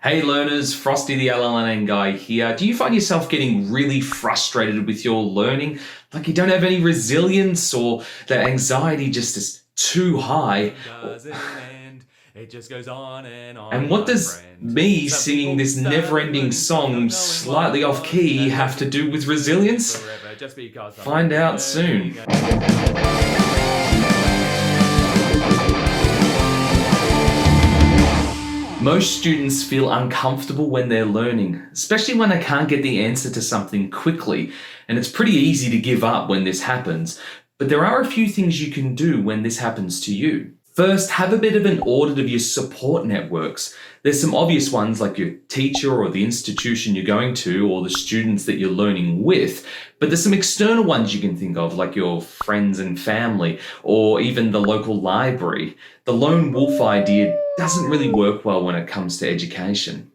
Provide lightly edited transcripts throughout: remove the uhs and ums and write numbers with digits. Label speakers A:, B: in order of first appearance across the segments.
A: Hey learners, Frosty the LLN guy here. Do you find yourself getting really frustrated with your learning? Like you don't have any resilience or the anxiety just is too high?
B: It just goes on and on.
A: And what does me singing this never-ending song slightly off key have to do with resilience? Find out soon. Most students feel uncomfortable when they're learning, especially when they can't get the answer to something quickly, and it's pretty easy to give up when this happens. But there are a few things you can do when this happens to you. First, have a bit of an audit of your support networks. There's some obvious ones like your teacher or the institution you're going to or the students that you're learning with, but there's some external ones you can think of like your friends and family or even the local library. The lone wolf idea doesn't really work well when it comes to education.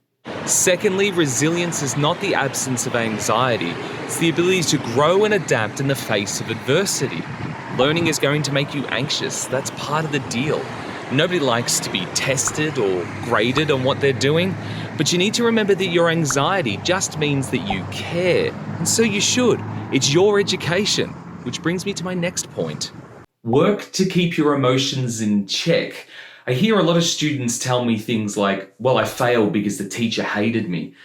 A: Secondly, resilience is not the absence of anxiety. It's the ability to grow and adapt in the face of adversity. Learning is going to make you anxious. That's part of the deal. Nobody likes to be tested or graded on what they're doing, but you need to remember that your anxiety just means that you care, and so you should. It's your education, which brings me to my next point. Work to keep your emotions in check. I hear a lot of students tell me things like, well, I failed because the teacher hated me.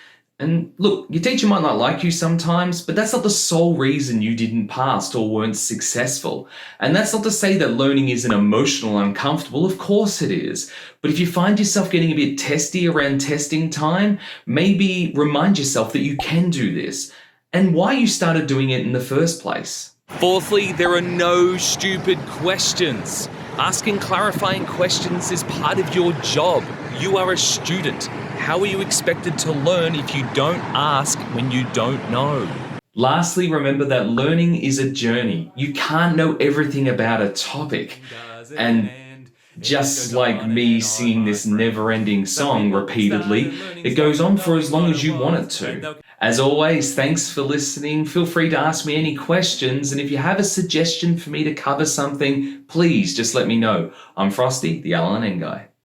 A: And look, your teacher might not like you sometimes, but that's not the sole reason you didn't pass or weren't successful. And that's not to say that learning isn't emotional and uncomfortable, of course it is. But if you find yourself getting a bit testy around testing time, maybe remind yourself that you can do this and why you started doing it in the first place. Fourthly, there are no stupid questions. Asking clarifying questions is part of your job. You are a student. How are you expected to learn if you don't ask when you don't know? Lastly, remember that learning is a journey. You can't know everything about a topic. And just like me singing this never-ending song repeatedly, it goes on for as long as you want it to. As always, thanks for listening. Feel free to ask me any questions, and if you have a suggestion for me to cover something, please just let me know. I'm Frosty, the LLN guy.